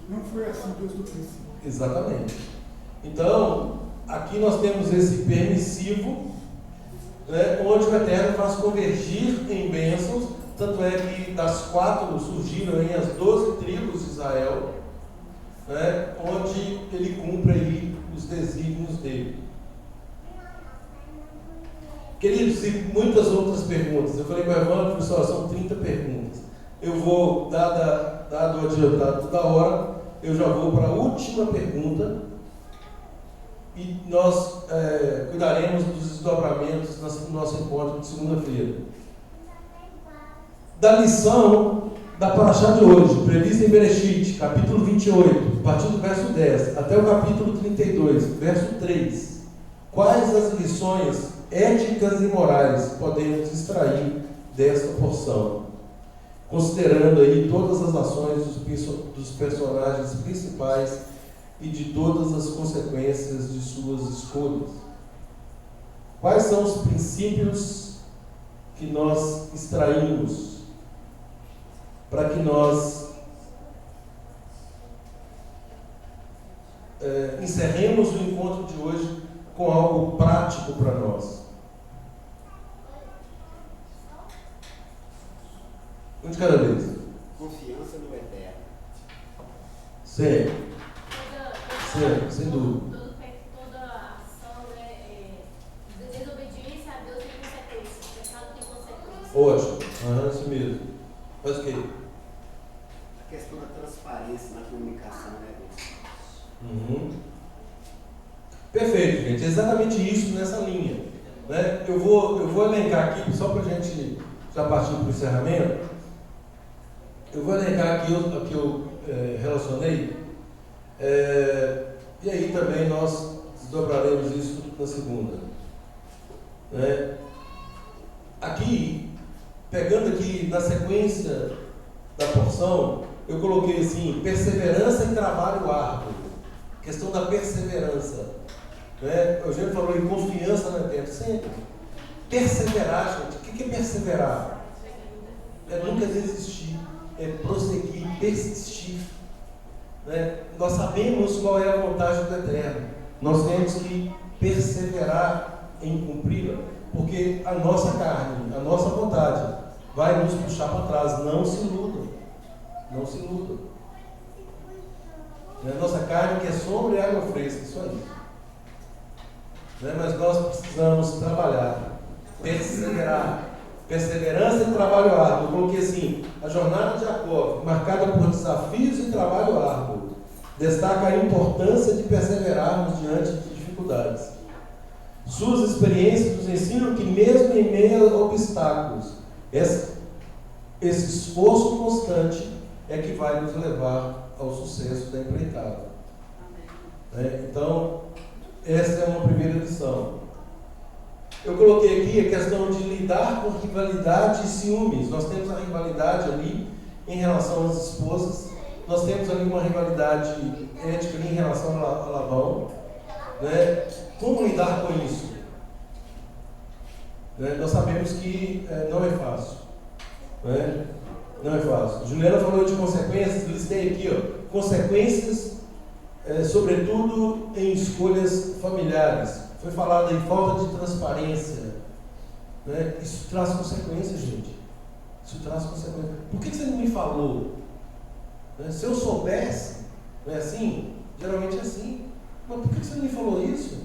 Não foi assim desde o princípio. Exatamente. Então, aqui nós temos esse permissivo, né, onde o Eterno faz convergir em bênçãos, tanto é que das 4 surgiram aí as 12 tribos de Israel, né, onde ele cumpre aí os desígnios dele. Queridos, e muitas outras perguntas. Eu falei com o Evandro, pessoal, são 30 perguntas. Eu vou, dado o adiantado da hora, eu já vou para a última pergunta e nós cuidaremos dos desdobramentos no nosso encontro de segunda-feira. Da lição da paraxá de hoje, prevista em Bereshit, capítulo 28, a partir do verso 10, até o capítulo 32, verso 3. Quais as lições éticas e morais podemos extrair desta porção? Considerando aí todas as ações dos personagens principais e de todas as consequências de suas escolhas. Quais são os princípios que nós extraímos para que nós encerremos o encontro de hoje com algo prático para nós? Um de cada vez. Confiança no Eterno. Sempre, sem dúvida. Toda ação, de desobediência a Deus tem consequência. O pecado tem consequência. Ótimo, isso mesmo. Faz o quê? A questão da transparência na comunicação, né, Deus? Perfeito, gente. É exatamente isso nessa linha. Né? Eu vou elencar aqui, só para a gente já partir para o encerramento. Eu vou elencar aqui o que eu relacionei. E aí também nós desdobraremos isso na segunda. Né? Aqui, pegando aqui na sequência da porção, eu coloquei assim, perseverança e trabalho árduo. Questão da perseverança. Né? O Eugênio falou em confiança na terra. Sempre. Perseverar, gente. O que é perseverar? É nunca desistir. É prosseguir, persistir. Né? Nós sabemos qual é a vontade do Eterno. Nós temos que perseverar em cumpri-la, porque a nossa carne, a nossa vontade vai nos puxar para trás. Não se iludam. Não se iludam. A nossa carne quer sombra e água fresca, só isso. Mas nós precisamos trabalhar, perseverar. Perseverança e trabalho árduo. Eu coloquei assim, a jornada de Jacó, marcada por desafios e trabalho árduo, destaca a importância de perseverarmos diante de dificuldades. Suas experiências nos ensinam que mesmo em meio a obstáculos, esse esforço constante é que vai nos levar ao sucesso da empreitada. Então, essa é uma primeira lição. Eu coloquei aqui a questão de lidar com rivalidade e ciúmes. Nós temos a rivalidade ali em relação às esposas. Nós temos ali uma rivalidade ética ali em relação a Labão. Né? Como lidar com isso? Né? Nós sabemos que não é fácil. Né? Não é fácil. Juliana falou de consequências, listei aqui, ó, consequências, sobretudo em escolhas familiares. Foi falado em falta de transparência. Né? Isso traz consequências, gente. Isso traz consequências. Por que você não me falou? Né? Se eu soubesse, não é assim? Geralmente é assim. Mas por que você não me falou isso?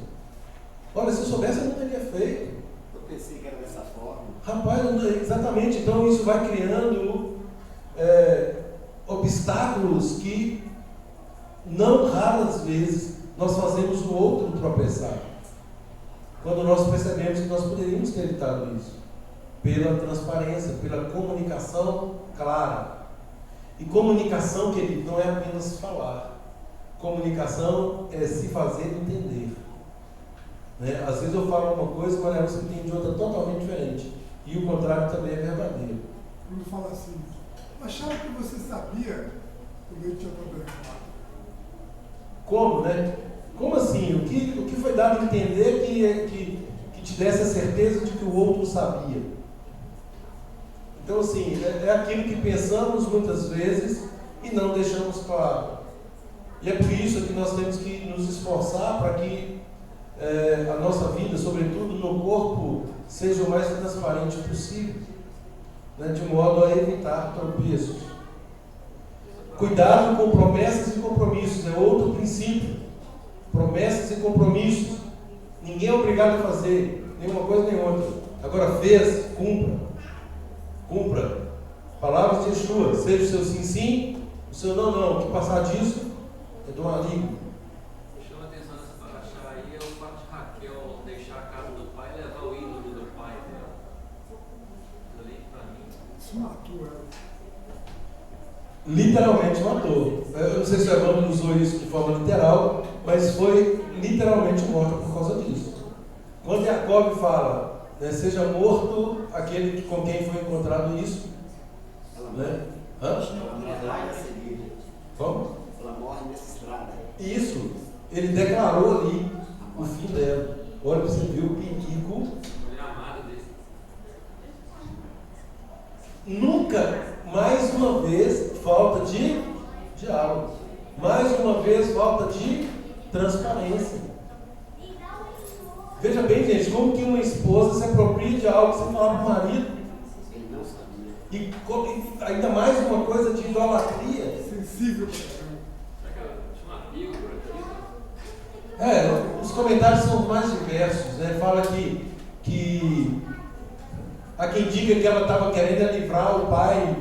Olha, se eu soubesse, eu não teria feito. Eu pensei que era dessa forma. Rapaz, exatamente. Então isso vai criando obstáculos que, não raras vezes, nós fazemos o outro tropeçar. Quando nós percebemos que nós poderíamos ter evitado isso. Pela transparência, pela comunicação clara. E comunicação, querido, não é apenas falar. Comunicação é se fazer entender. Né? Às vezes eu falo uma coisa, mas você entende outra totalmente diferente. E o contrário também é verdadeiro. Quando fala assim, eu achava que você sabia quando eu tinha problema. Como, né? Como assim? O que foi dado a entender que te desse a certeza de que o outro sabia? Então, assim, é aquilo que pensamos muitas vezes e não deixamos claro. E é por isso que nós temos que nos esforçar para que a nossa vida, sobretudo no corpo, seja o mais transparente possível, né, de modo a evitar tropeços. Cuidado com promessas e compromissos, é outro princípio. Promessas e compromissos. Ninguém é obrigado a fazer nenhuma coisa nem outra. Agora fez, cumpra. Cumpra. Palavras de Yeshua, seja o seu sim, sim, o seu não, não. O que passar disso é do maligno. Chama atenção nessa paraxá aí é o fato de Raquel deixar a casa do pai e levar o ídolo do pai dela. Isso ali pra mim. Isso matou ela. Literalmente matou. Eu não sei se o Evandro usou isso de forma literal, mas foi literalmente morta por causa disso. Quando Jacob fala, né, seja morto aquele com quem foi encontrado isso, né? Ela morre lá nessa igreja. Como? Ela morre nessa estrada. Isso, ele declarou ali o fim dela. Olha, você viu o perigo. Mulher amada desse. Nunca, mais uma vez, falta de diálogo. Mais uma vez, falta de transparência. Veja bem, gente, como que uma esposa se apropria de algo sem falar para o marido. Ele não sabia. E ainda mais uma coisa de idolatria. Sensível para Será que ela tinha uma briga por aqui? Os comentários são os mais diversos, né? Fala que há quem diga que ela estava querendo livrar o pai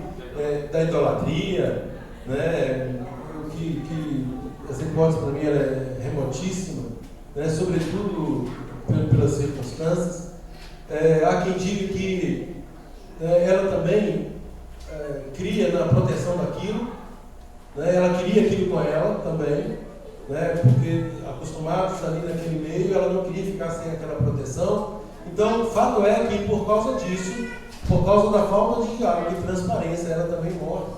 da idolatria, né? Que essa hipótese para mim ela é remotíssima, né? Sobretudo pelas circunstâncias. Há quem diga que ela também cria na proteção daquilo, né? Ela queria aquilo com ela também, né? Porque acostumados ali naquele meio, ela não queria ficar sem aquela proteção. Então, o fato é que por causa disso, por causa da falta de diálogo e transparência, ela também morre.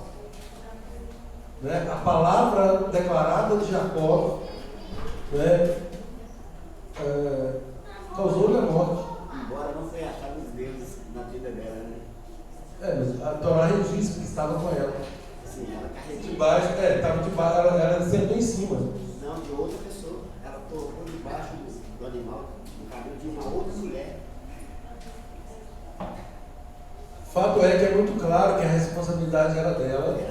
Né? A palavra declarada de Jacó, né, causou-lhe a morte. Embora não foi achado os deuses na vida dela, né? Mas a Torá registra que estava com ela. Assim, ela carregou. Debaixo, estava debaixo, ela sentou em cima. Não, de outra pessoa. Ela colocou debaixo do animal, no cabelo de uma outra mulher. Fato é que é muito claro que a responsabilidade era dela e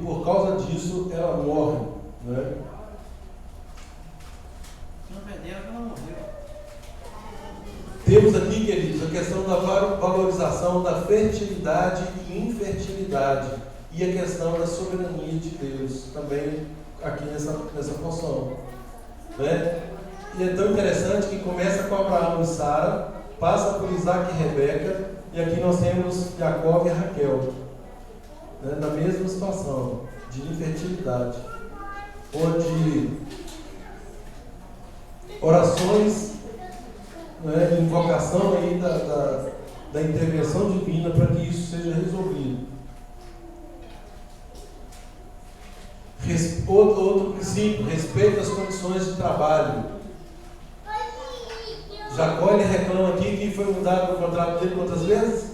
por causa disso ela morre. Né? Não perdeu, ela morreu. Temos aqui, queridos, a questão da valorização da fertilidade e infertilidade e a questão da soberania de Deus, também aqui nessa porção. Né? E é tão interessante que começa com Abraão e Sara, passa por Isaac e Rebeca, e aqui nós temos Jacó e Raquel, né? Na mesma situação de infertilidade, onde orações né, invocação aí da intervenção divina para que isso seja resolvido. Outro princípio, respeito às condições de trabalho. Jacó, ele reclama aqui que foi mudado o contrato dele quantas vezes?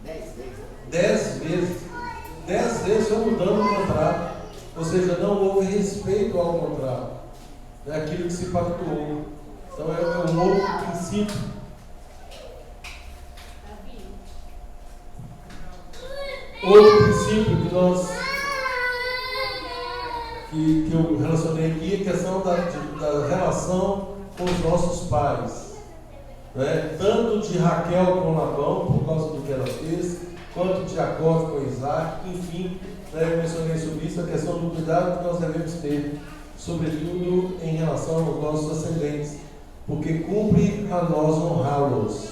10 vezes. 10 vezes foi mudando o contrato. Ou seja, não houve respeito ao contrato. É aquilo que se pactuou. Então é um outro princípio. Outro princípio que eu relacionei aqui é a questão da relação com os nossos pais. Né? Tanto de Raquel com Labão, por causa do que ela fez, quanto de Jacó com Isaac, enfim, né, eu mencionei sobre isso, a questão do cuidado que nós devemos ter, sobretudo em relação aos nossos ascendentes, porque cumpre a nós honrá-los.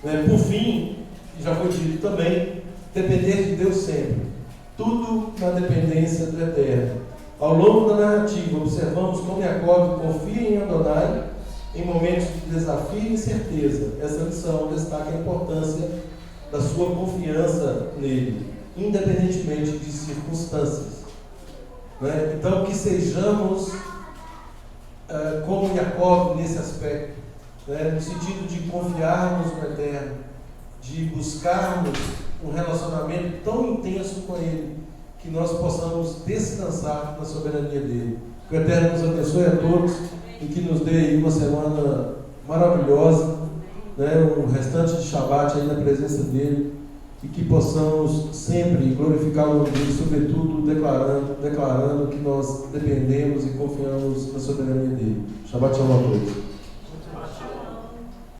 Por fim, já foi dito também, depender de Deus sempre, tudo na dependência do Eterno. Ao longo da narrativa, observamos como Jacó confia em Adonai em momentos de desafio e incerteza. Essa lição destaca a importância da sua confiança nele, independentemente de circunstâncias. Então, que sejamos como Jacó nesse aspecto, no sentido de confiarmos no Eterno, de buscarmos um relacionamento tão intenso com Ele, que nós possamos descansar na soberania dele. Que o Eterno nos abençoe a todos e que nos dê uma semana maravilhosa, o restante de Shabat aí na presença dele, e que possamos sempre glorificar o nome dele, sobretudo declarando que nós dependemos e confiamos na soberania dele. Shabat Shalom a todos.